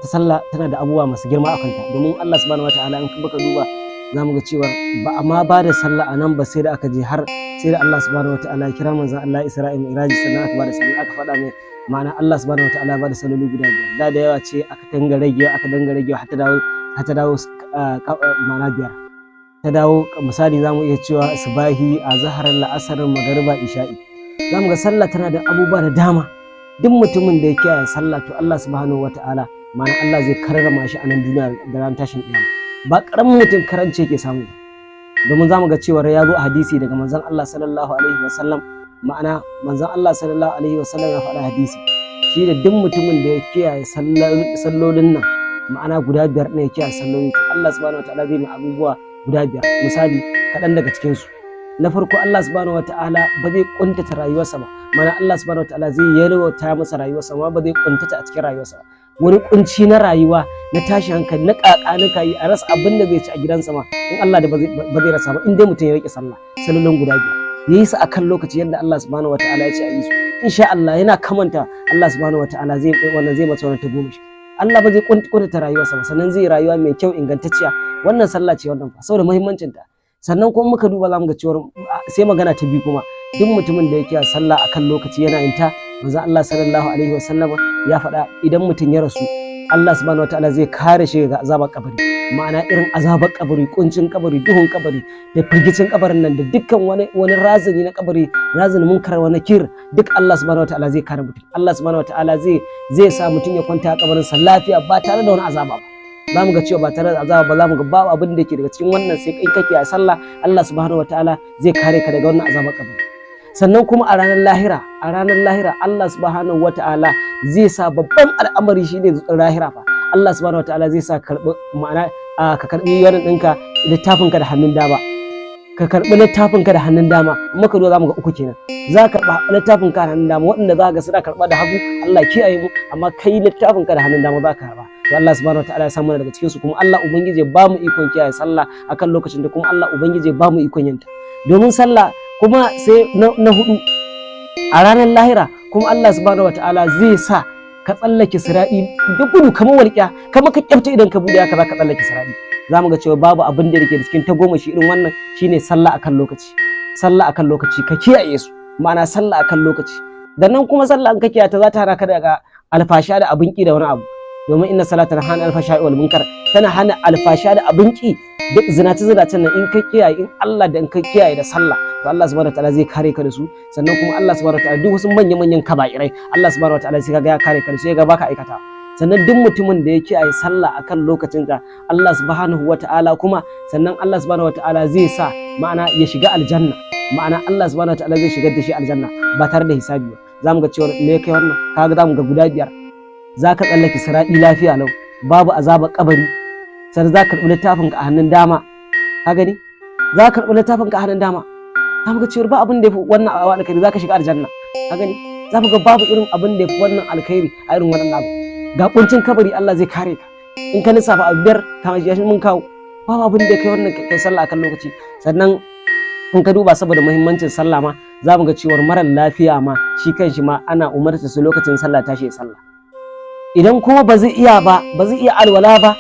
ita sallah tana da abubuwa masu girma a kanta, domin Allah subhanahu wataala in baka duba zamu ga cewa ba a ma ba da sallah a nan ba sai da aka je har sai da Allah subhanahu wataala ya kira manzon Allah Isra'il Mi'raji, sannan aka ba da sallah, aka faɗa mai ma'ana Allah subhanahu wataala ya ba da salloli guda 5 da yawa ce aka danga ragewa har ta dawo ma'ana 5 ta dawo. Misali zamu iya cewa subahi, azhar, la'asar, magariba, isha'i. Zamu ga sallah tana da abubuwa da dama. Duk mutumin da ya kiyaye sallah to Allah subhanahu wataala ma'ana Allah zai karrama shi a nan duniya da ran tashin kiyama. Ba karamin mutum karance yake samu ba, domin zamu ga cewa ya zo a hadisi daga manzon Allah sallallahu alaihi wasallam, ma'ana manzon Allah sallallahu alaihi wasallam ya faɗa hadisi shi da duk mutumin da ya kiyaye sallolin nan ma'ana guda 5 ne ya kiyaye salloli, to Allah subhanahu wataala zai mai abubuwa guda 5. Misali kaɗan daga cikin su, na farko Allah subhanahu wataala ba zai kuntata rayuwarsa ba, mana Allah subhanahu wataala zai yalwata masa rayuwarsa, ma ba zai kuntata a cikin rayuwarsa ba. Wani kunci na rayuwa na tashi hankali na kakanuka yi a rasa abin da zai ci a gidansa ma in Allah da ba zai rasa ba, in dai mutum ya rike sallah sallolin guda 5 yayi su akan lokaci yadda Allah subhanahu wataala ya ce a yi su, insha Allah yana kamanta Allah subhanahu wataala zai masa wannan tagomashi. Allah ba zai kuntata rayuwarsa ba, sannan zai rayuwa mai kyau ingantacciya. Wannan sallah ce wannan fa saboda muhimmancin ta. Sannan kuma muka duba zamu ga cewa sai magana ta biyu kuma, duk mutumin da yake sallah akan lokaci yana yin ta, manzo Allah sallallahu alaihi wasallam ya faɗa idan mutum ya rasu Allah subhanahu wataala zai kare shi daga azabar kabari, ma'ana irin azabar kabari, kuncin kabari, duhun kabari da firgicin kabarin nan da dukkan wani razani na kabari, razani munkar wa nakir, duk Allah subhanahu wataala zai kare mutum. Allah subhanahu wataala zai sa mutum ya kwanta a kabarin sa lafiya ba tare da wani azaba ba. Zamu ga cewa ba tare da azaba ba, zamu ga babu abin da yake daga cikin wannan sai kai kake a sallah, Allah subhanahu wataala zai kare ka daga wannan azabar kabari. Sannan kuma a ranar lahira Allah subhanahu wataala zai sa babban al'amari shine lahira fa. Allah subhanahu wataala zai sa karbi ma'ana ka karbi wannan dinka littafinka da hannun dama, ka karbi littafinka da hannun dama. Muka zo zamu ga uku kenan, za ka karba littafinka da hannun dama, waɗanda za ga suna karba da hagu Allah kiyaye mu, amma kai littafinka da hannun dama za ka karba. To Allah subhanahu wataala ya samu daga cikin su, kuma Allah ubangiji ya ba mu ikon kiyaye sallah akan lokacin da kuma Allah ubangiji ya ba mu ikon yinta. Domin sallah kuma sai na 4 a ranar lahira kuma Allah subhanahu wataala zai sa ka tsallake siradi da gudu kamar walƙiya, kamar ka kyafta idan ka bude haka za ka tsallake siradi. Zamu ga cewa babu abin da yake da cikin tagomashi irin wannan shine sallah akan lokaci. Sallah akan lokaci ka kiyaye su, ma'ana sallah akan lokaci. Da nan kuma sallah an ka kiyaye ta za ta hana ka daga alfasha da abin ki da wani abu, domin inna salata hana alfasha wal munkar, tana hana alfasha da abin ki duk zinace-zinacen nan in ka kiyaye, in Allah da in ka kiyaye da sallah, to Allah subhanahu wataala zai kare ka da su. Sannan kuma Allah subhanahu wataala duk wasu manyan kaba'irai Allah subhanahu wataala sai kaga ya kare ka da su, ya ga baka aikata. Sannan duk mutumin da ya kiyaye sallah akan lokacin ka Allah subhanahu wataala kuma sannan Allah subhanahu wataala zai sa ma'ana ya shiga aljanna, ma'ana Allah subhanahu wataala zai shigar da shi aljanna ba tare da hisabi ba. Zamu ga cewa me kai wannan, kaga zamu ga guda 5 zaka tsallake siradi lafiya lau, babu azabar kabari. Sai za ka karɓi littafinka a hannun dama, ka gani za ka karɓi littafinka a hannun dama. Za mu ga cewa ba abin da ya fi wannan alkhairi, za ka shiga aljanna, ka gani za mu ga babu irin abin da ya fi wannan alkhairi a irin wannan abu. Ga kuncin kabari Allah zai kare ka, in ka lissafa abu 5 kamar shi mun kawo, babu abin da ya kai wannan kai sallah akan lokaci. Sannan in ka duba saboda muhimmancin sallah ma za mu ga cewa mara lafiya ma shi kanshi ma ana umarta su lokacin sallah tashi sallah. Idan kuma ba zai iya alwala ba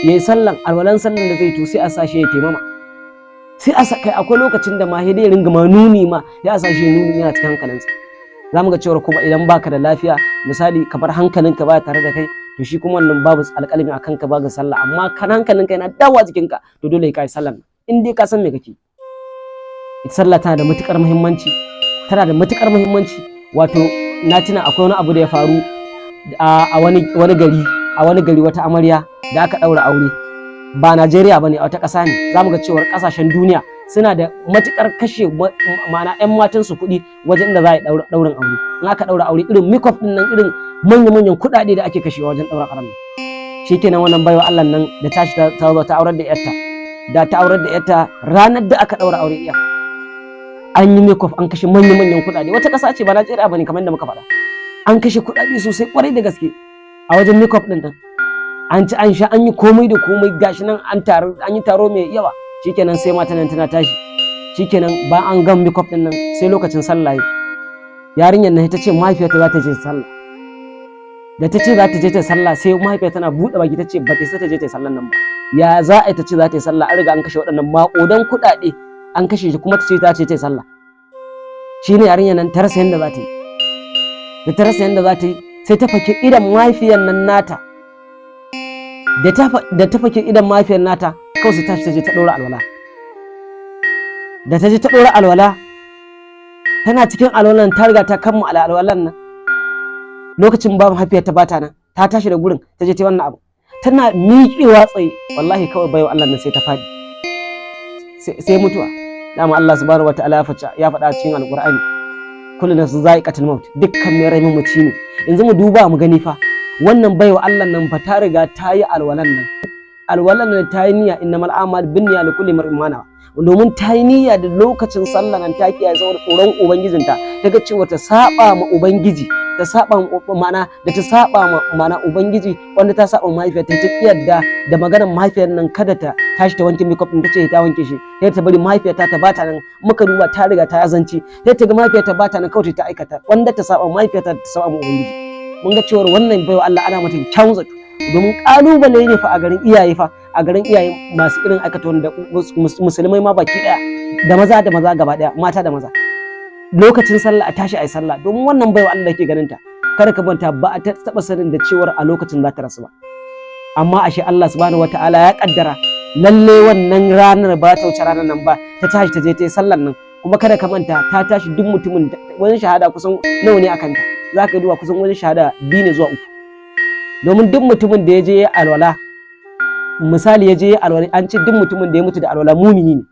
yayi alwalan sallan da zai to sai a sashi ya taimama, sai a kai akwai lokacin da ma sai dai ringa ma nuni ma ya sashi nuni yana cikin hankalinsa. Zamu ga cewa kuma idan baka da lafiya misali kamar hankalinka ba tare da kai, to shi kuma wannan babu alƙalami akan ka ba ga sallah, amma kan hankalinka yana dawa jikinka to dole ka yi sallan in dai ka san me kake. Ita sallah tana da matukar muhimmanci, wato na tuna akwai wani abu da ya faru a wani gari wata amarya da aka daura aure, ba Najeriya bane a wata ƙasa ne. Zamu ga cewa ƙasashen duniya suna da matukar kashe ma'ana 'yan matan su kuɗi wajen da za a yi daurin aure. In aka daura aure irin makeup din nan, irin manyan kuɗaɗe da ake kashewa wajen daura auren nan. Shikenan wannan baiwa Allah nan da tashi ta aurar da yarta, ranar da aka daura aure iya an yi makeup, an kashe manyan kuɗaɗe. Wata ƙasa ce ba Najeriya bane kamar yadda muka faɗa, an kashe kuɗaɗe sosai kwarai da gaske a wajen makeup din nan. An ci an sha an yi komai da komai, gashi nan an yi taro mai yawa. Shikenan sai mata nan tana tashi, shikenan ba an gan makeup din nan sai lokacin sallah yarinyar nan ta ce mahaifiyarta za ta je sallah. da ta ce za ta je ta sallah sai mahaifiyar tana buɗe baki ta ce ba ta ta je ta sallan nan ba. Ya za a yi ta ce za ta yi sallah, an riga an kashe waɗannan maƙudan kuɗaɗe an kashe shi, kuma ta ce ta ce ta yi sallah. Shine yarinyar nan ta rasa yadda za ta yi, da ta rasa yadda za ta yi sai ta fake idan mahaifiyar nan nata, da ta fake idan mahaifiyar nata kawai sai ta je ta ɗora alwala. Da ta je ta ɗora alwala, tana cikin alwalan ta riga ta kammala alwalan nan, lokacin ba mahaifiyar ta bata nan, ta tashi da gurin ta je ta wannan abu, tana miƙewa tsaye wallahi kawai bayo Allah nan sai ta faɗi sai mutuwa. Dama Allah subhanahu wataala ya faɗa cikin alqur'ani kullu nafsin za'iqatul maut, dukkan mai rai mamaci ne. Yanzu mu duba mu gani fa, wannan bayo Allah nan fa ta riga ta yi alwalan nan ta yi niyya, innamal a'malu binniyati likulli imrin ma nawa, domin ta yi niyya da lokacin sallah nan ta kiyaye saboda tsoron ubangijinta, ta ga cewa ta saba ma ubangiji, ta saba mana da ta saba mana ubangiji, wanda ta saba mahaifiyar ta kiyarda da maganar mahaifiyar nan kada ta tashi ta wanke makeup din, ta ce ta wanke shi, sai ta bari mahaifiyar ta bata nan. Muka duba ta riga ta azanci, sai ta ga mahaifiyar ta bata nan kawai ta aikata, wanda ta saba mahaifiyar ta saba ma ubangiji. Mun ga cewa wannan baiwa Allah ana mata kyawun zato, domin kalubale ne fa a garin iyaye masu irin aikata wanda musulmai ma baki daya, da maza gaba daya, mata da maza, lokacin sallah a tashi ayi sallah. Domin wannan baiwa Allah ke ganin ta, kada ka manta ba a taba sanin da cewar a lokacin za ta rasu ba, amma ashe Allah subhanahu wataala ya kaddara lalle wannan ranar ba ta wuce ranar nan ba, ta tashi ta je ta yi sallar nan. Kuma kada ka manta ta tashi, duk mutumin wajen shahada kusan nawa ne akan ta, za ka duba kusan wajen shahada 2 ne zuwa 3, domin duk mutumin da ya je alwala, misali ya je alwala, an ce duk mutumin da ya mutu da alwala mumini ne.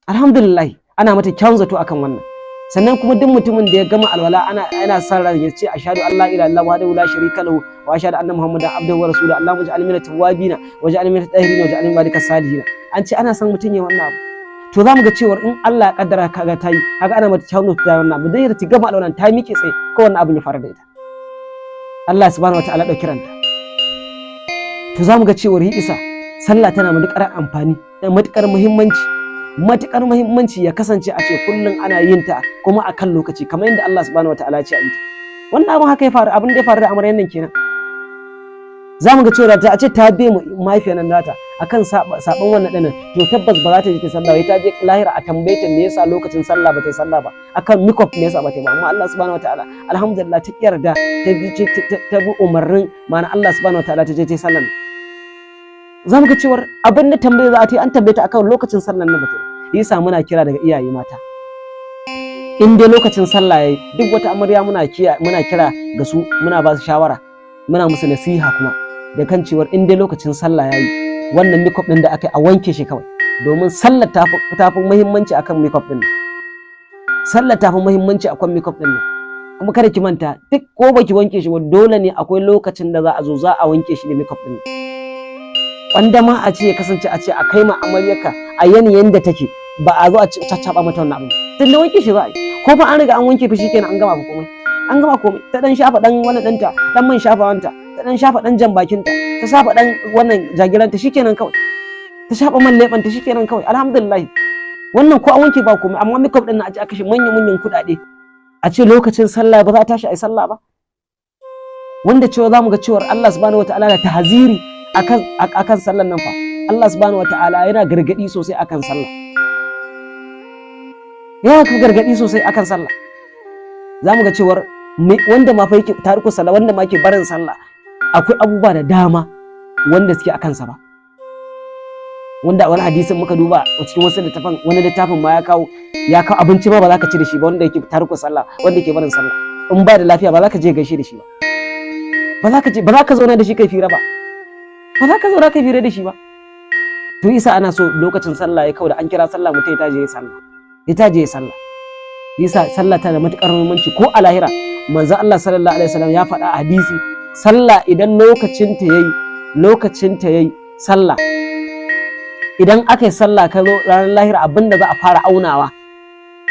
Alhamdulillah ana mata kyawun zato akan wannan. Sannan kuma duk mutumin da ya gama alwala ana sa ran ya ce ashhadu an la ilaha illallah wahdahu la sharika lahu wa ashhadu anna muhammadan abduhu wa rasuluhu allahumma ij'alni minat tawwabin waj'alni minat tahirin waj'alni min ibadika salihin. An ce ana son mutum ya wannan abu. To za mu ga cewa in Allah ya kaddara kaga tayi, kaga ana mata kyawun zato da wannan abu, dai ta gama alwalan ta miƙe tsaye ko wannan abin ya fara da ita, Allah subhanahu wataala dauki ranta. To za mu ga cewa isa sallah tana matuƙar amfani da matuƙar muhimmanci ya kasance a ce kullum ana yin ta kuma akan lokaci, kamar yadda Allah subhanahu wataala ya ce a yi ta. Wannan abin haka ya faru, abin da ya faru da amaryan nan kenan. Za mu ga cewa ta ce ta bai mahaifiyar nan nata akan saban wannan ɗinin, to tabbas ba za ta je ta sallah ba, ta je lahira a tambaye ta me yasa lokacin sallah ba ta yi sallah ba, akan mikop me yasa ba ta yi ba. Amma Allah subhanahu wataala alhamdulillah ta yarda ta bi umarnin ma'ana Allah subhanahu wataala ta je ta yi sallah. Za mu ga cewa abin da tambaye za a ta yi, an tambaye ta akan lokacin sallah nan ba ta yi. Yasa muna kira daga iyaye mata, in dai lokacin sallah yayi, duk wata amarya muna kira ga su, muna ba su shawara, muna musu nasiha kuma da kan cewar in dai lokacin sallah yayi, wannan makeup din da aka yi a wanke shi kawai, domin sallar ta fi muhimmanci akan makeup din. Sallar ta fi muhimmanci akan makeup din. Kuma kada ki manta, duk ko baki wanke shi ba, dole ne akwai lokacin da za a zo za a wanke shi da makeup din. Wanda ma a ce ya kasance a ce a kai ma amaryarka a yanayin da take, ba a zo a caccaba mata wannan abu, tun da wanke shi za a yi, ko fa an riga an wanke fa shikenan an gama komai, an gama komai. Ta dan shafa dan wannan danta, dan man shafawanta, ta dan shafa dan jan bakinta, ta shafa dan wannan jagiranta, shikenan kawai, ta shafa man lebanta, shikenan kawai, alhamdulillah. Wannan ko an wanke ba komai, amma makeup din na a ce aka shi manyan kuɗaɗe, a ce lokacin sallah ba za a tashi a yi sallah ba, wanda cewa za mu ga cewa Allah subhanahu wataala da tahziri akan sallan nan fa. Allah subhanahu wataala yana gargadi sosai akan sallah, yana gargadi sosai akan sallah. Zamu ga cewar wanda ma fa yake tariku sallah, wanda ma yake barin sallah, akwai abubuwa da dama wanda suke akan sa ba, wanda wani hadisin muka duba a cikin wasu littafin, wani littafin ma ya kawo abinci ma ba za ka ci da shi ba, wanda yake tariku sallah, wanda yake barin sallah, in ba da lafiya ba za ka je gaishe da shi ba, ba za ka zauna da shi kai fira ba, ba za ka zauna kai fira da shi ba. To isa ana so lokacin sallah ya kawo da an kira sallah mutum ya je ya sallah. Isa sallah tana da matukar muhimmanci ko a lahira. Manzo Allah sallallahu alaihi wasallam ya faɗa a hadisi, sallah idan lokacin ta yayi sallah, idan aka yi sallah ka zo ranar lahira, abinda za a fara aunawa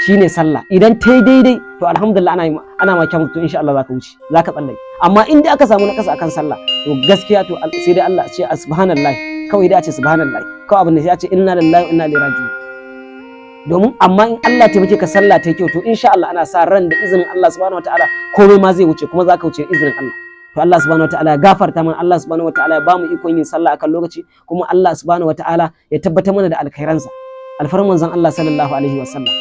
shine sallah. Idan ta yi daidai to alhamdulillah ana ma kyan, to insha Allah zaka wuce, zaka tsallake. Amma in dai aka samu nakasa akan sallah, to gaskiya to sai dai Allah ce subhanallah, kawai dai a ce subhanallah, kawai abin da ya ce inna lillahi wa inna ilaihi raji'un. Domin amma in Allah ta muke ka sallah ta kyau, to insha Allah ana sa ran da izinin Allah subhanahu wataala komai ma zai wuce, kuma zaka wuce izinin Allah. to Allah subhanahu wataala ya gafarta mana, Allah subhanahu wataala ya bamu ikon yin sallah akan lokaci, kuma Allah subhanahu wataala ya tabbatar mana da alkhairansa alfarman manzon Allah sallallahu alaihi wasallam.